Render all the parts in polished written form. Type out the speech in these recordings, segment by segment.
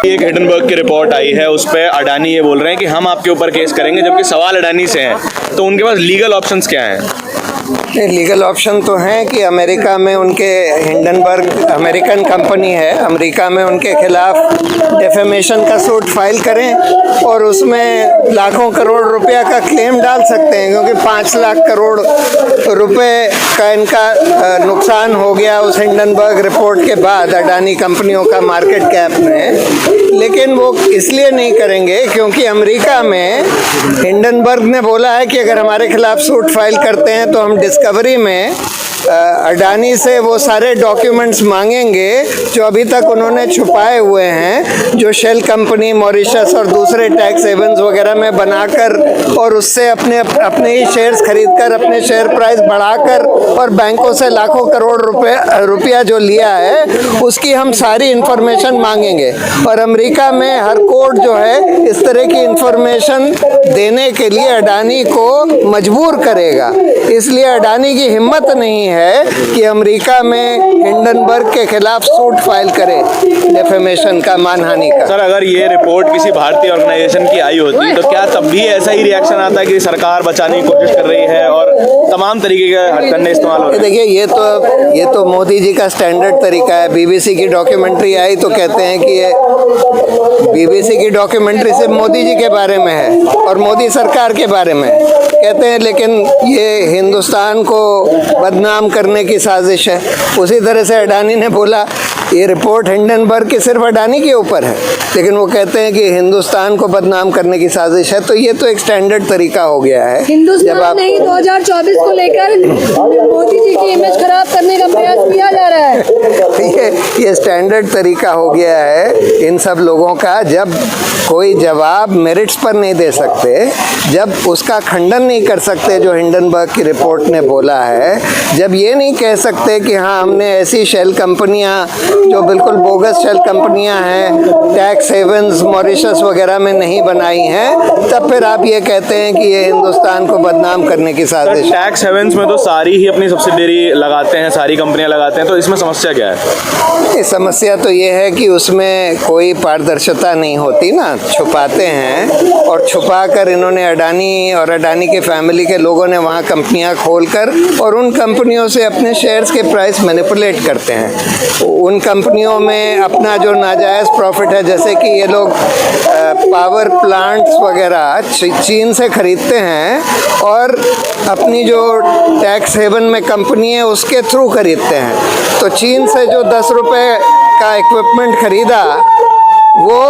एक हिंडनबर्ग की रिपोर्ट आई है, उस पर अडानी ये बोल रहे हैं कि हम आपके ऊपर केस करेंगे, जबकि सवाल अडानी से हैं। तो उनके पास लीगल ऑप्शंस क्या हैं? लीगल ऑप्शन तो हैं कि अमेरिका में उनके हिंडनबर्ग अमेरिकन कंपनी है, अमेरिका में उनके खिलाफ डेफेमेशन का सूट फाइल करें और उसमें लाखों करोड़ रुपया का क्लेम डाल सकते हैं, क्योंकि 5 लाख करोड़ रुपए का इनका नुकसान हो गया उस हिंडनबर्ग रिपोर्ट के बाद अडानी कंपनियों का मार्केट कैप में। लेकिन वो इसलिए नहीं करेंगे क्योंकि अमेरिका में हिंडनबर्ग ने बोला है कि अगर हमारे खिलाफ सूट फाइल करते हैं तो हम डिस्कवरी में अडानी से वो सारे डॉक्यूमेंट्स मांगेंगे जो अभी तक उन्होंने छुपाए हुए हैं, जो शेल कंपनी मॉरिशस और दूसरे टैक्स हेवन्स वगैरह में बनाकर और उससे अपने ही शेयर्स खरीदकर अपने शेयर प्राइस बढ़ाकर और बैंकों से लाखों करोड़ रुपया जो लिया है उसकी हम सारी इंफॉर्मेशन मांगेंगे। और अमेरिका में हर कोर्ट जो है इस तरह की इंफॉर्मेशन देने के लिए अडानी को मजबूर करेगा। इसलिए अडानी की हिम्मत नहीं है कि अमेरिका में हिंडनबर्ग के खिलाफ सूट फाइल करे डेफेमेशन का, मानहानि का। सर, अगर ये रिपोर्ट किसी भारतीय ऑर्गेनाइजेशन की आई होती तो क्या तब भी ऐसा ही रिएक्शन आता है कि सरकार बचाने की कोशिश कर रही है और तमाम तरीके के हथकंडे इस्तेमाल हो रहे हैं? देखिए, ये तो मोदी जी का स्टैंडर्ड तरीका है। बीबीसी की डॉक्यूमेंट्री आई तो कहते हैं कि ये बीबीसी की डॉक्यूमेंट्री सिर्फ मोदी जी के बारे में है और मोदी सरकार के बारे में कहते हैं, लेकिन ये हिंदुस्तान को बदनाम करने की साजिश है। उसी तरह से अडानी ने बोला ये रिपोर्ट हिंडनबर्ग की सिर्फ अडानी के ऊपर है, लेकिन वो कहते हैं कि हिंदुस्तान को बदनाम करने की साजिश है। तो ये तो एक स्टैंडर्ड तरीका हो गया है। हिंदुस्तान जब नहीं 2024 को लेकर मोदी जी की इमेज खराब करने का प्रयास किया जा रहा है। ये स्टैंडर्ड तरीका हो गया है इन सब लोगों का। जब कोई जवाब मेरिट्स पर नहीं दे सकते, जब उसका खंडन नहीं कर सकते जो हिंडनबर्ग की रिपोर्ट ने बोला है, जब ये नहीं कह सकते कि हाँ हमने ऐसी शेल कंपनियां जो बिल्कुल बोगस शेल कंपनियां हैं, टैक्स हेवन्स मॉरिशस वगैरह में नहीं बनाई हैं, तब फिर आप ये कहते हैं कि ये हिंदुस्तान को बदनाम करने की साजिश। टैक्स हेवन्स में तो सारी ही अपनी सब्सिडरी लगाते हैं, सारी कंपनियां लगाते हैं, तो इसमें समस्या क्या है? समस्या तो ये है कि उसमें कोई पारदर्शिता नहीं होती ना, छुपाते हैं और छुपा कर इन्होंने अडानी और अडानी के फैमिली के लोगों ने वहाँ कंपनियाँ खोलकर और उन कंपनियों से अपने शेयर्स के प्राइस मैनिपुलेट करते हैं। उन कंपनियों में अपना जो नाजायज़ प्रॉफिट है, जैसे कि ये लोग पावर प्लांट्स वगैरह चीन से खरीदते हैं और अपनी जो टैक्स हेवन में कंपनी है उसके थ्रू खरीदते हैं। तो चीन से जो 10 रुपये का इक्विपमेंट खरीदा वो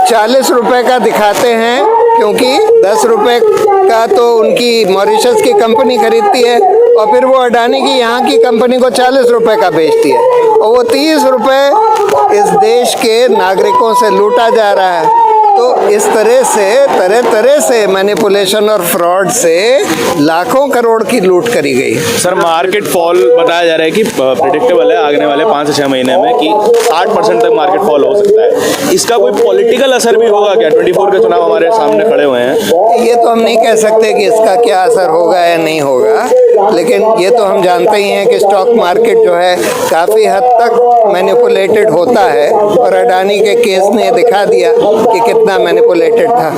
40 रुपये का दिखाते हैं, क्योंकि 10 रुपये का तो उनकी मॉरिशस की कंपनी खरीदती है और फिर वो अडानी की यहाँ की कंपनी को 40 रुपये का बेचती है और वो 30 रुपये इस देश के नागरिकों से लूटा जा रहा है। तो इस तरह से मैनिपुलेशन और फ्रॉड से लाखों करोड़ की लूट करी गई। सर, मार्केट फॉल बताया जा रहा है कि प्रेडिक्टेबल है आने वाले 5 से 6 महीने में कि 60% तक मार्केट फॉल हो सकता है। इसका कोई पॉलिटिकल असर भी होगा क्या? 24 के चुनाव हमारे सामने खड़े हुए हैं। ये तो हम नहीं कह सकते कि इसका क्या असर होगा या नहीं होगा, लेकिन ये तो हम जानते ही हैं कि स्टॉक मार्केट जो है काफ़ी हद तक मैनिपुलेटेड होता है और अडानी के केस ने दिखा दिया कि कितना मैनिपुलेटेड था।